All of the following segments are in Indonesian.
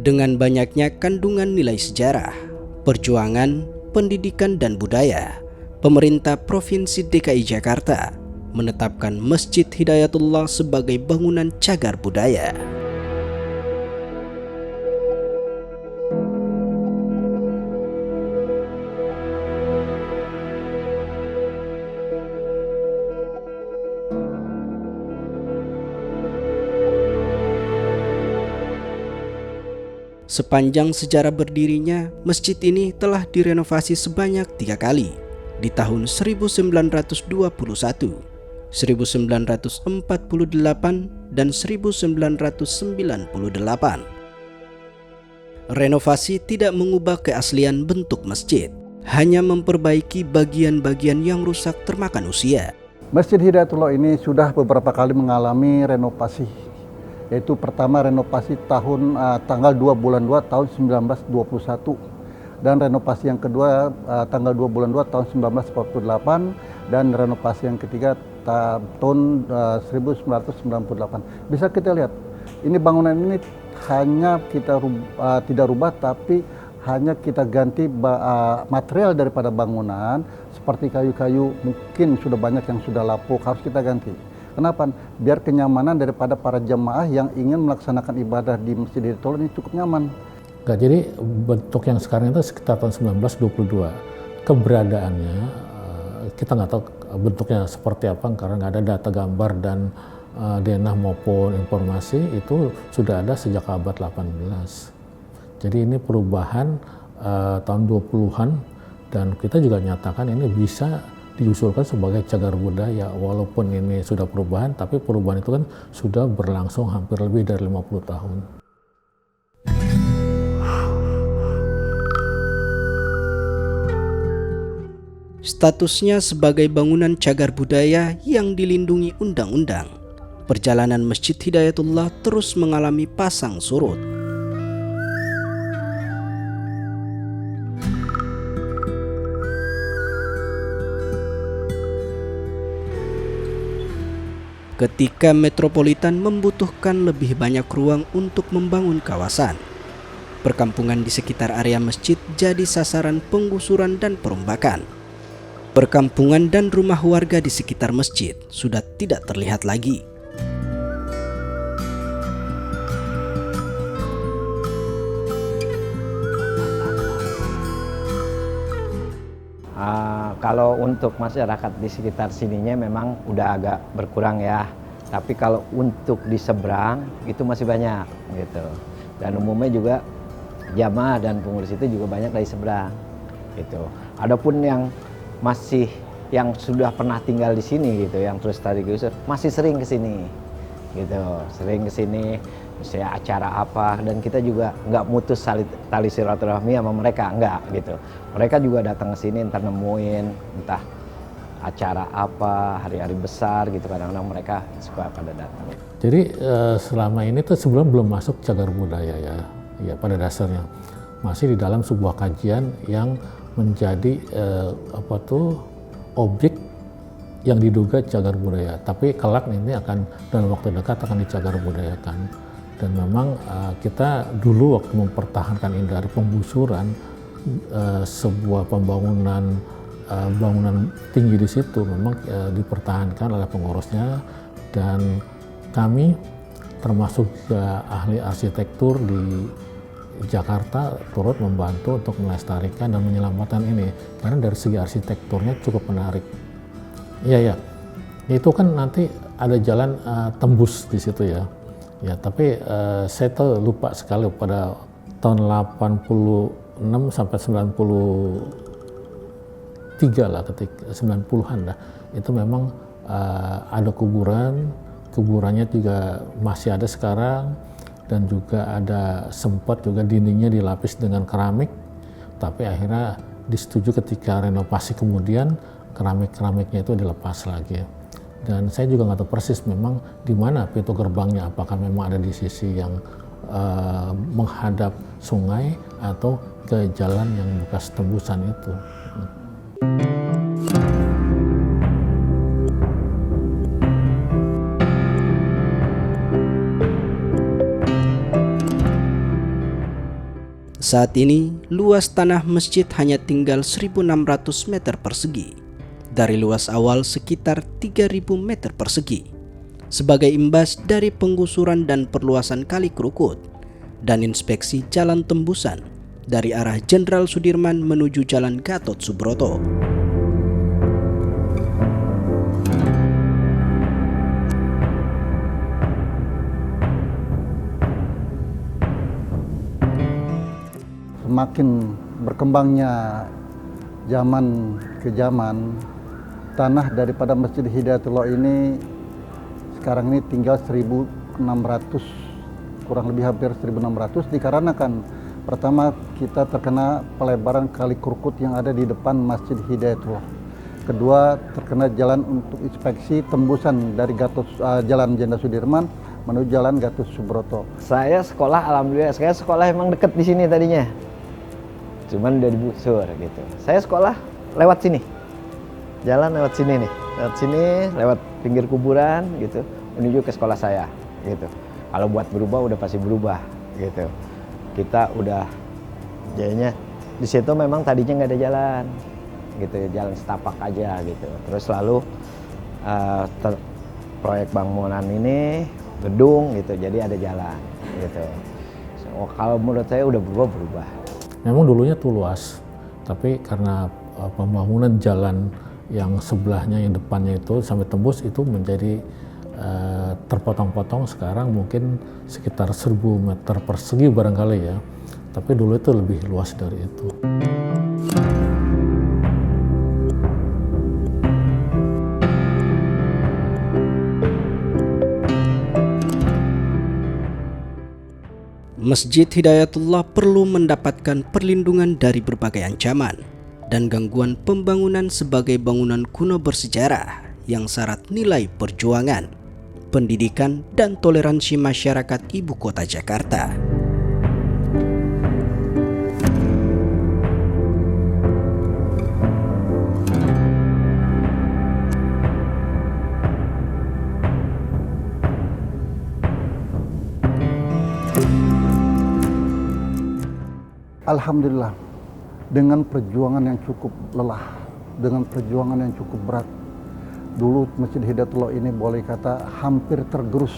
Dengan banyaknya kandungan nilai sejarah, perjuangan, pendidikan dan budaya, pemerintah Provinsi DKI Jakarta menetapkan Masjid Hidayatullah sebagai bangunan cagar budaya. Sepanjang sejarah berdirinya, masjid ini telah direnovasi sebanyak 3 kali, di tahun 1921, 1948, dan 1998. Renovasi tidak mengubah keaslian bentuk masjid, hanya memperbaiki bagian-bagian yang rusak termakan usia. Masjid Hidayatullah ini sudah beberapa kali mengalami renovasi, yaitu pertama renovasi tanggal 2 bulan 2 tahun 1921, dan renovasi yang kedua tanggal 2 bulan 2 tahun 1948, dan renovasi yang ketiga tahun 1998. Bisa kita lihat, ini bangunan ini hanya kita tidak rubah, tapi hanya kita ganti material daripada bangunan, seperti kayu-kayu mungkin sudah banyak yang sudah lapuk, harus kita ganti. Kenapa? Biar kenyamanan daripada para jemaah yang ingin melaksanakan ibadah di Masjid Hidayatullah ini cukup nyaman. Jadi bentuk yang sekarang itu sekitar tahun 1922. Keberadaannya kita nggak tahu bentuknya seperti apa karena nggak ada data gambar dan denah maupun informasi. Itu sudah ada sejak abad 18. Jadi ini perubahan tahun 20-an, dan kita juga nyatakan ini bisa diusulkan sebagai cagar budaya. Walaupun ini sudah perubahan, tapi perubahan itu kan sudah berlangsung hampir lebih dari 50 tahun. Statusnya sebagai bangunan cagar budaya yang dilindungi undang-undang, perjalanan Masjid Hidayatullah terus mengalami pasang surut. Ketika Metropolitan membutuhkan lebih banyak ruang untuk membangun kawasan, perkampungan di sekitar area masjid jadi sasaran penggusuran dan perombakan. Perkampungan dan rumah warga di sekitar masjid sudah tidak terlihat lagi. Kalau untuk masyarakat di sekitar sininya memang udah agak berkurang ya. Tapi kalau untuk di seberang itu masih banyak gitu. Dan umumnya juga jamaah dan pengurus itu juga banyak dari seberang gitu. Adapun yang sudah pernah tinggal di sini gitu, yang terus tadi gusur masih sering ke sini gitu. Sering ke sini misalnya acara apa, dan kita juga nggak mutus tali silaturahmi sama mereka, nggak gitu. Mereka juga datang ke sini entar nemuin entah acara apa, hari-hari besar gitu, kadang-kadang mereka suka pada datang. Jadi selama ini tuh sebelum belum masuk cagar budaya ya pada dasarnya masih di dalam sebuah kajian yang menjadi objek yang diduga cagar budaya. Tapi kelak ini akan dalam waktu dekat akan dicagar budayakan. Dan memang kita dulu waktu mempertahankan ini dari penggusuran sebuah bangunan tinggi di situ memang dipertahankan oleh pengurusnya, dan kami termasuk juga ahli arsitektur di Jakarta turut membantu untuk melestarikan dan menyelamatkan ini karena dari segi arsitekturnya cukup menarik. Iya, itu kan nanti ada jalan tembus di situ ya. Ya, tapi saya tuh lupa sekali pada tahun 86 sampai 93 lah, ketika 90-an lah, itu memang ada kuburannya juga masih ada sekarang, dan juga ada sempat juga dindingnya dilapis dengan keramik, tapi akhirnya disetujui ketika renovasi kemudian keramiknya itu dilepas lagi. Dan saya juga nggak tahu persis memang di mana pintu gerbangnya, apakah memang ada di sisi yang menghadap sungai atau ke jalan yang bekas tembusan itu. Saat ini, luas tanah masjid hanya tinggal 1.600 meter persegi, dari luas awal sekitar 3.000 meter persegi, sebagai imbas dari penggusuran dan perluasan Kali Krukut, dan inspeksi jalan tembusan dari arah Jenderal Sudirman menuju Jalan Gatot Subroto. Semakin berkembangnya zaman ke zaman, tanah daripada Masjid Hidayatullah ini sekarang ini tinggal 1.600, kurang lebih hampir 1.600, dikarenakan pertama kita terkena pelebaran Kali Krukut yang ada di depan Masjid Hidayatullah. Kedua, terkena jalan untuk inspeksi tembusan dari Jalan Jenderal Sudirman menuju Jalan Gatot Subroto. Saya sekolah, alhamdulillah, saya sekolah emang deket di sini tadinya. Cuman udah digusur gitu. Saya sekolah lewat sini. Jalan lewat sini nih. Lewat sini, lewat pinggir kuburan gitu, menuju ke sekolah saya gitu. Kalau buat berubah udah pasti berubah gitu. Kita udah jadinya di situ memang tadinya nggak ada jalan gitu, jalan setapak aja gitu. Terus lalu proyek bangunan ini gedung gitu, jadi ada jalan gitu. So, kalau menurut saya udah berubah. Memang dulunya tuh luas, tapi karena pembangunan jalan yang sebelahnya, yang depannya itu sampai tembus itu menjadi terpotong-potong. Sekarang mungkin sekitar 1.000 meter persegi barangkali ya, tapi dulu itu lebih luas dari itu. Masjid Hidayatullah perlu mendapatkan perlindungan dari berbagai ancaman dan gangguan pembangunan sebagai bangunan kuno bersejarah yang syarat nilai perjuangan, pendidikan, dan toleransi masyarakat ibu kota Jakarta. Alhamdulillah, dengan perjuangan yang cukup lelah, dengan perjuangan yang cukup berat, dulu Masjid Hidayatullah ini boleh kata hampir tergerus,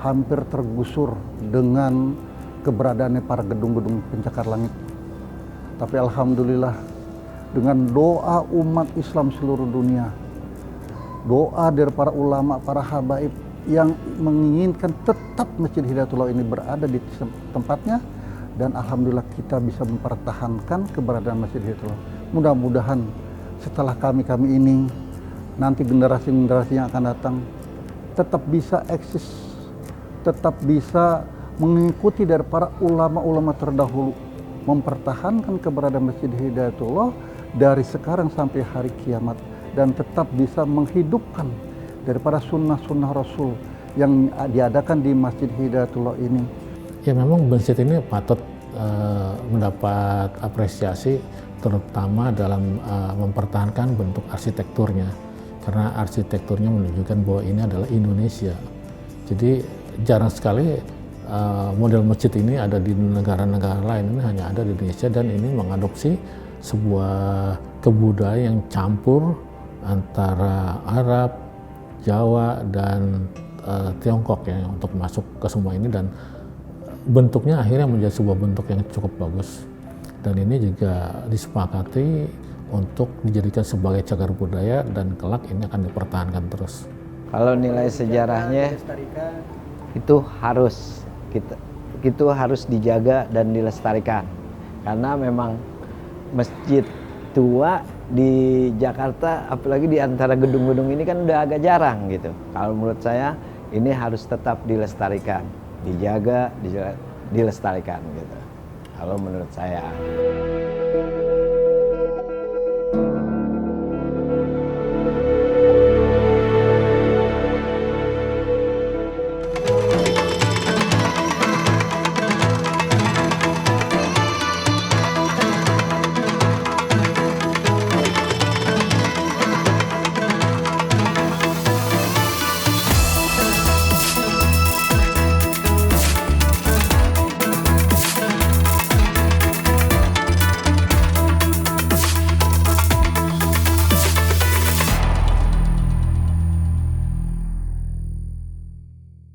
hampir tergusur dengan keberadaannya para gedung-gedung pencakar langit. Tapi alhamdulillah, dengan doa umat Islam seluruh dunia, doa dari para ulama, para habaib yang menginginkan tetap Masjid Hidayatullah ini berada di tempatnya, dan alhamdulillah kita bisa mempertahankan keberadaan Masjid Hidayatullah. Mudah-mudahan setelah kami ini, nanti generasi-generasi yang akan datang tetap bisa eksis, tetap bisa mengikuti dari para ulama-ulama terdahulu, mempertahankan keberadaan Masjid Hidayatullah dari sekarang sampai hari kiamat, dan tetap bisa menghidupkan daripada sunnah-sunnah Rasul yang diadakan di Masjid Hidayatullah ini. Ya memang masjid ini patut mendapat apresiasi, terutama dalam mempertahankan bentuk arsitekturnya, karena arsitekturnya menunjukkan bahwa ini adalah Indonesia. Jadi jarang sekali model masjid ini ada di negara-negara lain, ini hanya ada di Indonesia, dan ini mengadopsi sebuah kebudayaan yang campur antara Arab, Jawa, dan Tiongkok ya, untuk masuk ke semua ini, dan bentuknya akhirnya menjadi sebuah bentuk yang cukup bagus. Dan ini juga disepakati untuk dijadikan sebagai cagar budaya, dan kelak ini akan dipertahankan terus. Kalau nilai sejarahnya itu harus dijaga dan dilestarikan, karena memang masjid tua di Jakarta, apalagi di antara gedung-gedung ini kan udah agak jarang gitu. Kalau menurut saya ini harus tetap dilestarikan, dijaga, dilestarikan gitu. Kalau menurut saya.